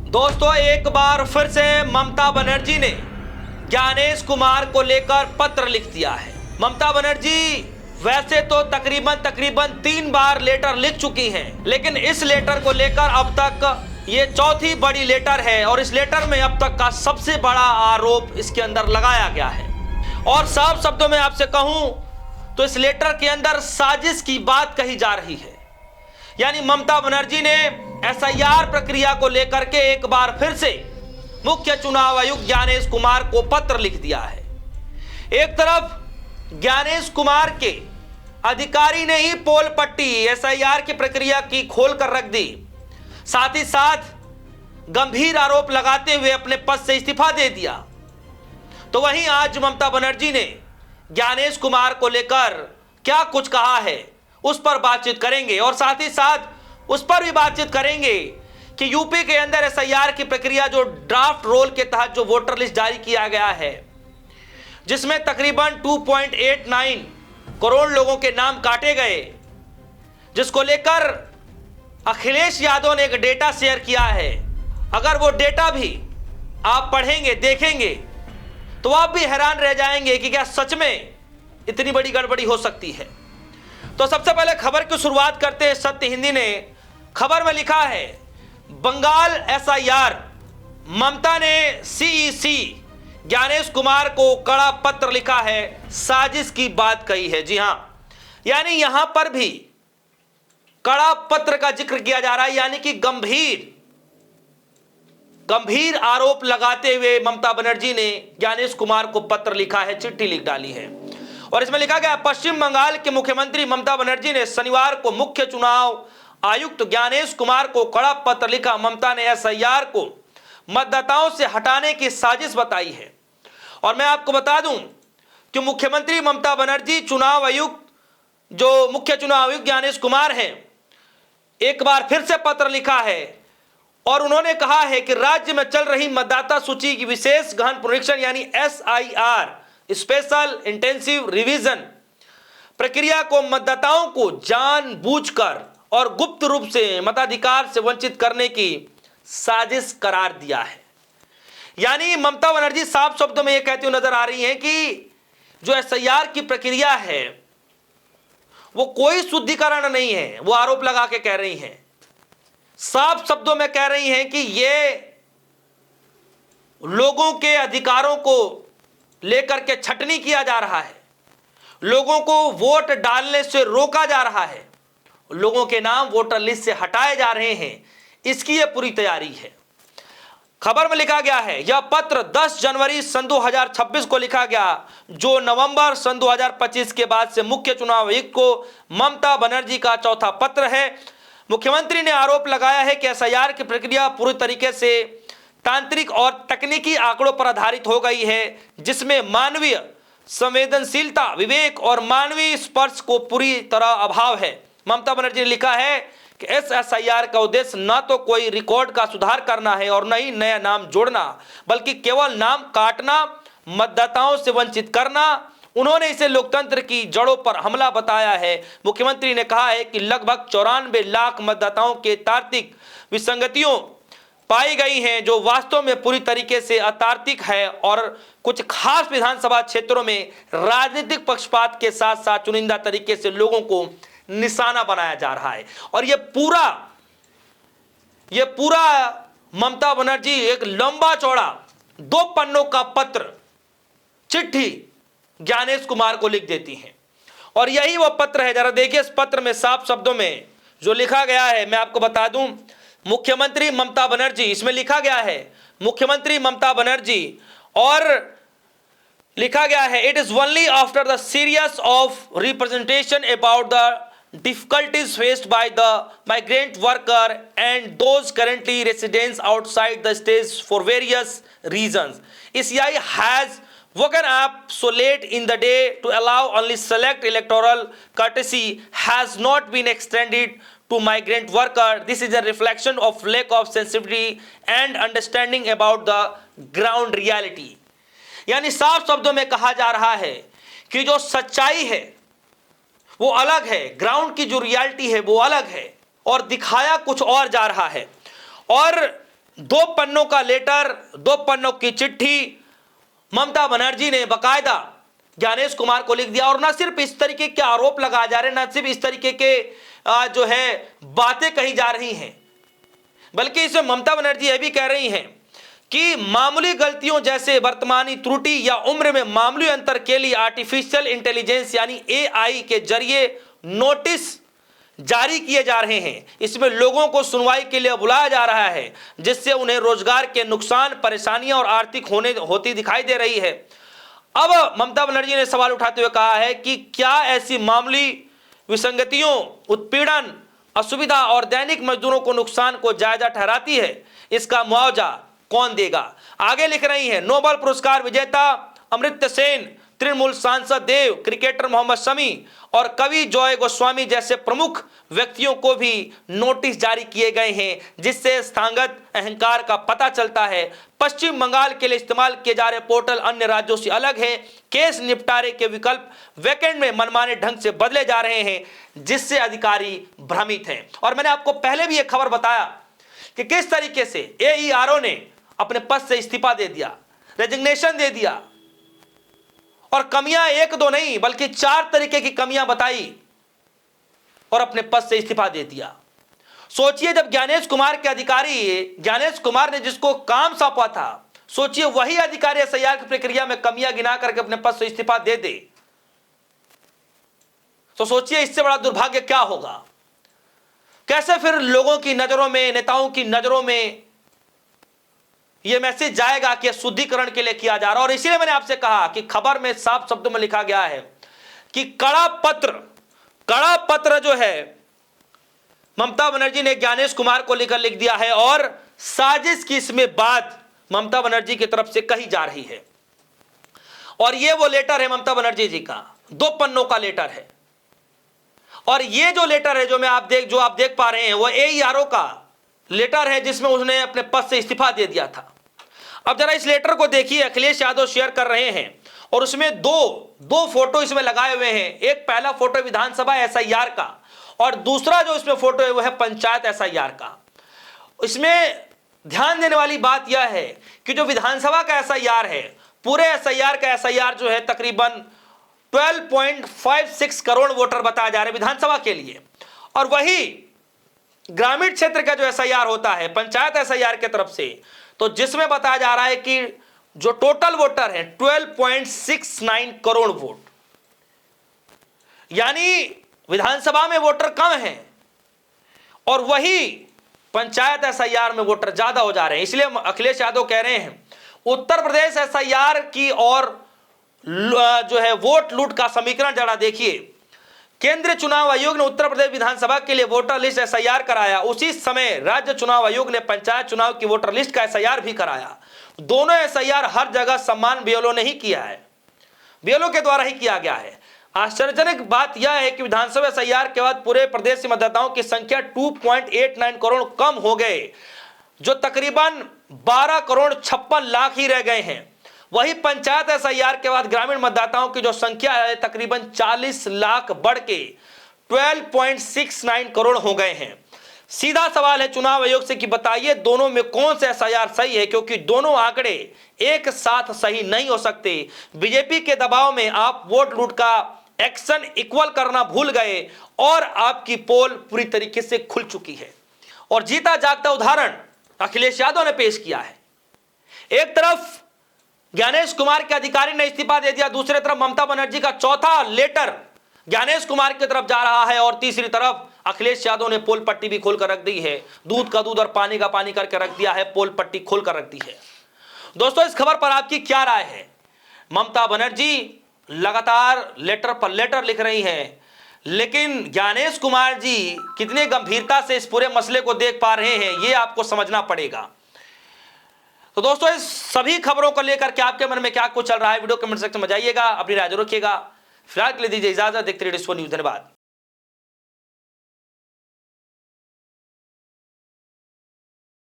दोस्तों, एक बार फिर से ममता बनर्जी ने ज्ञानेश कुमार को लेकर पत्र लिख दिया है। ममता बनर्जी वैसे तो तकरीबन 3 बार लेटर लिख चुकी हैं, लेकिन इस लेटर को लेकर अब तक ये चौथी बड़ी लेटर है और इस लेटर में अब तक का सबसे बड़ा आरोप इसके अंदर लगाया गया है। और साफ शब्दों में आपसे कहूं तो इस लेटर के अंदर साजिश की बात कही जा रही है। यानी ममता बनर्जी ने एसआईआर प्रक्रिया को लेकर के एक बार फिर से मुख्य चुनाव आयुक्त ज्ञानेश कुमार को पत्र लिख दिया है। एक तरफ ज्ञानेश कुमार के अधिकारी ने ही पोल पट्टी एसआईआर की प्रक्रिया की खोल कर रख दी, साथ ही साथ गंभीर आरोप लगाते हुए अपने पद से इस्तीफा दे दिया। तो वहीं आज ममता बनर्जी ने ज्ञानेश कुमार को लेकर क्या कुछ कहा है उस पर बातचीत करेंगे और साथ ही साथ उस पर भी बातचीत करेंगे कि यूपी के अंदर एसआईआर की प्रक्रिया जो ड्राफ्ट रोल के तहत जो वोटर लिस्ट जारी किया गया है, जिसमें तकरीबन 2.89 करोड़ लोगों के नाम काटे गए, जिसको लेकर अखिलेश यादव ने एक डेटा शेयर किया है। अगर वो डेटा भी आप पढ़ेंगे, देखेंगे तो आप भी हैरान रह जाएंगे कि क्या सच में इतनी बड़ी गड़बड़ी हो सकती है। तो सबसे पहले खबर की शुरुआत करते हैं। सत्य हिंदी ने खबर में लिखा है, बंगाल एसआईआर, ममता ने सीईसी ज्ञानेश कुमार को कड़ा पत्र लिखा है, साजिश की बात कही है। जी हां, यानी यहां पर भी कड़ा पत्र का जिक्र किया जा रहा है, यानी कि गंभीर आरोप लगाते हुए ममता बनर्जी ने ज्ञानेश कुमार को पत्र लिखा है, चिट्ठी लिख डाली है। और इसमें लिखा गया, पश्चिम बंगाल के मुख्यमंत्री ममता बनर्जी ने शनिवार को मुख्य चुनाव आयुक्त ज्ञानेश कुमार को कड़ा पत्र लिखा। ममता ने एसआईआर को मतदाताओं से हटाने की साजिश बताई है। और मैं आपको बता दूं कि मुख्यमंत्री ममता बनर्जी चुनाव आयुक्त, जो मुख्य चुनाव आयुक्त ज्ञानेश कुमार हैं, एक बार फिर से पत्र लिखा है और उन्होंने कहा है कि राज्य में चल रही मतदाता सूची की विशेष गहन पुनरीक्षण यानी एसआईआर स्पेशल इंटेंसिव रिवीजन प्रक्रिया को मतदाताओं को जानबूझकर और गुप्त रूप से मताधिकार से वंचित करने की साजिश करार दिया है। यानी ममता बनर्जी साफ शब्दों में यह कहती हुई नजर आ रही हैं कि जो एसआईआर की प्रक्रिया है वो कोई शुद्धिकरण नहीं है। वो आरोप लगा के कह रही हैं, साफ शब्दों में कह रही हैं कि ये लोगों के अधिकारों को लेकर के छटनी किया जा रहा है, लोगों को वोट डालने से रोका जा रहा है, लोगों के नाम वोटर लिस्ट से हटाए जा रहे हैं, इसकी यह पूरी तैयारी है। खबर में लिखा गया है, यह पत्र 10 जनवरी सन 2026 को लिखा गया, जो नवंबर सन 2025 के बाद से मुख्य चुनाव आयुक्त को ममता बनर्जी का चौथा पत्र है। मुख्यमंत्री ने आरोप लगाया है कि एसआईआर की प्रक्रिया पूरी तरीके से तांत्रिक और तकनीकी आंकड़ों पर आधारित हो गई है, जिसमें मानवीय संवेदनशीलता, विवेक और मानवीय स्पर्श को पूरी तरह अभाव है। ममता बनर्जी ने लिखा है कि इस एसआईआर का उद्देश्य न तो कोई रिकॉर्ड का सुधार करना है और न ही नया नाम जोड़ना, बल्कि केवल नाम काटना, मतदाताओं से वंचित करना। उन्होंने इसे लोकतंत्र की जड़ों पर हमला बताया है। मुख्यमंत्री ने कहा है कि लगभग 94 लाख मतदाताओं के तार्किक विसंगतियों पाई गई हैं, जो वास्तव में पूरी तरीके से अतार्किक है और कुछ खास विधानसभा क्षेत्रों में राजनीतिक पक्षपात के साथ साथ चुनिंदा तरीके से लोगों को निशाना बनाया जा रहा है। और ये पूरा ममता बनर्जी एक लंबा चौड़ा 2 पन्नों का पत्र, चिट्ठी ज्ञानेश कुमार को लिख देती हैं। और यही वो पत्र है, जरा देखिए इस पत्र में साफ शब्दों में जो लिखा गया है। मैं आपको बता दूं, मुख्यमंत्री ममता बनर्जी, इसमें लिखा गया है मुख्यमंत्री ममता बनर्जी, और लिखा गया है, it is only after the serious of representation about the difficulties faced by the migrant worker and those currently residents outside the states for various reasons. ECI has woken up so late in the day to allow only select electoral courtesy has not been extended to migrant worker. This is a reflection of lack of sensitivity and understanding about the ground reality. यानी साफ शब्दों में कहा जा रहा है कि जो सच्चाई है वो अलग है, ग्राउंड की जो रियलिटी है वो अलग है और दिखाया कुछ और जा रहा है। और 2 पन्नों का लेटर, 2 पन्नों की चिट्ठी ममता बनर्जी ने बकायदा ज्ञानेश कुमार को लिख दिया। और न सिर्फ इस तरीके के आरोप लगाए जा रहे हैं, न सिर्फ इस तरीके के जो है बातें कही जा रही हैं, बल्कि इसमें ममता बनर्जी यह भी कह रही हैं कि मामूली गलतियों जैसे वर्तमानी त्रुटि या उम्र में मामूली अंतर के लिए आर्टिफिशियल इंटेलिजेंस यानी एआई के जरिए नोटिस जारी किए जा रहे हैं। इसमें लोगों को सुनवाई के लिए बुलाया जा रहा है, जिससे उन्हें रोजगार के नुकसान, परेशानियां और आर्थिक होती दिखाई दे रही है। अब ममता बनर्जी ने सवाल उठाते हुए कहा है कि क्या ऐसी मामूली विसंगतियों, उत्पीड़न, असुविधा और दैनिक मजदूरों को नुकसान को जायजा ठहराती है? इसका मुआवजा कौन देगा? आगे लिख रही है, नोबेल पुरस्कार विजेता अमर्त्य सेन, तृणमूल सांसद देव, क्रिकेटर मोहम्मद शमी और कवि जॉय गोस्वामी जैसे प्रमुख व्यक्तियों को भी नोटिस जारी किए गए हैं, जिससे संस्थागत अहंकार का पता चलता है। पश्चिम बंगाल के लिए इस्तेमाल किए जा रहे पोर्टल अन्य राज्यों से अलग है। केस निपटारे के विकल्प वेकेंड में मनमाने ढंग से बदले जा रहे हैं, जिससे अधिकारी भ्रमित हैं। और मैंने आपको पहले भी एक खबर बताया कि किस तरीके से एईआरओ ने अपने पद से इस्तीफा दे दिया, रेजिग्नेशन दे दिया, और कमियां 1-2 नहीं बल्कि 4 तरीके की कमियां बताई और अपने पद से इस्तीफा दे दिया। सोचिए, जब ज्ञानेश कुमार के अधिकारी, ज्ञानेश कुमार ने जिसको काम सौंपा था, सोचिए वही अधिकारी एसआईआर की प्रक्रिया में कमियां गिना करके अपने पद से इस्तीफा दे दे, तो सोचिए इससे बड़ा दुर्भाग्य क्या होगा। कैसे फिर लोगों की नजरों में, नेताओं की नजरों में यह मैसेज जाएगा कि शुद्धिकरण के लिए किया जा रहा है। और इसीलिए मैंने आपसे कहा कि खबर में साफ शब्दों में लिखा गया है कि कड़ा पत्र जो है ममता बनर्जी ने ज्ञानेश कुमार को लेकर लिख दिया है, और साजिश की इसमें बात ममता बनर्जी की तरफ से कही जा रही है। और यह वो लेटर है ममता बनर्जी जी का, 2 पन्नों का लेटर है। और यह जो लेटर है जो आप देख पा रहे हैं, वो एईआरओ का लेटर है, जिसमें उसने अपने पद से इस्तीफा दे दिया था। अब जरा इस लेटर को देखिए, अखिलेश यादव शेयर कर रहे हैं, और उसमें दो फोटो इसमें लगाए हुए हैं। एक पहला फोटो विधानसभा एसआईआर का, और दूसरा जो इसमें फोटो है वो है पंचायत एसआईआर का। इसमें ध्यान देने वाली बात यह है कि जो विधानसभा का एसआईआर है, पूरे एसआईआर का एसआईआर जो है तकरीबन 12.56 करोड़ वोटर बताया जा रहे हैं विधानसभा के लिए। और वही ग्रामीण क्षेत्र का जो एसआईआर होता है पंचायत एसआईआर की तरफ से, तो जिसमें बताया जा रहा है कि जो टोटल वोटर है 12.69 करोड़ वोट, यानी विधानसभा में वोटर कम हैं और वही पंचायत एसआईआर में वोटर ज्यादा हो जा रहे हैं। इसलिए अखिलेश यादव कह रहे हैं उत्तर प्रदेश एसआईआर की और जो है वोट लूट का समीकरण जरा देखिए। केंद्रीय चुनाव आयोग ने उत्तर प्रदेश विधानसभा के लिए वोटर लिस्ट एसआईआर कराया, उसी समय राज्य चुनाव आयोग ने पंचायत चुनाव की वोटर लिस्ट का एसआईआर भी कराया। दोनों एसआईआर हर जगह सम्मान बीएलओ ने ही किया है, बीएलओ के द्वारा ही किया गया है। आश्चर्यजनक बात यह है कि विधानसभा एसआईआर के बाद पूरे प्रदेश से मतदाताओं की संख्या 2.89 करोड़ कम हो गए, जो तकरीबन 12 करोड़ 56 लाख ही रह गए हैं। वही पंचायत एसआईआर के बाद ग्रामीण मतदाताओं की जो संख्या है तकरीबन 40 लाख बढ़ के 12.69 करोड़ हो गए हैं। सीधा सवाल है चुनाव आयोग से कि बताइए दोनों में कौन सा एसआईआर सही है, क्योंकि दोनों आंकड़े एक साथ सही नहीं हो सकते। बीजेपी के दबाव में आप वोट लूट का एक्शन इक्वल करना भूल गए और आपकी पोल पूरी तरीके से खुल चुकी है। और जीता जागता उदाहरण अखिलेश यादव ने पेश किया है। एक तरफ ज्ञानेश कुमार के अधिकारी ने इस्तीफा दे दिया, दूसरी तरफ ममता बनर्जी का चौथा लेटर ज्ञानेश कुमार की तरफ जा रहा है, और तीसरी तरफ अखिलेश यादव ने पोल पट्टी भी खोलकर रख दी है। दूध का दूध और पानी का पानी करके रख दिया है, पोल पट्टी खोलकर रख दी है। दोस्तों, इस खबर पर आपकी क्या राय है? ममता बनर्जी लगातार लेटर पर लेटर लिख रही हैं, लेकिन ज्ञानेश कुमार जी कितने गंभीरता से इस पूरे मसले को देख पा रहे हैं, यह आपको समझना पड़ेगा। तो दोस्तों, इस सभी खबरों को लेकर के आपके मन में क्या कुछ चल रहा है, वीडियो कमेंट सेक्शन में जाइएगा, अपनी राय जरूर रखिएगा। फिलहाल के लिए दीजिए इजाजत, देखते रहिए डिस्को न्यूज़। धन्यवाद।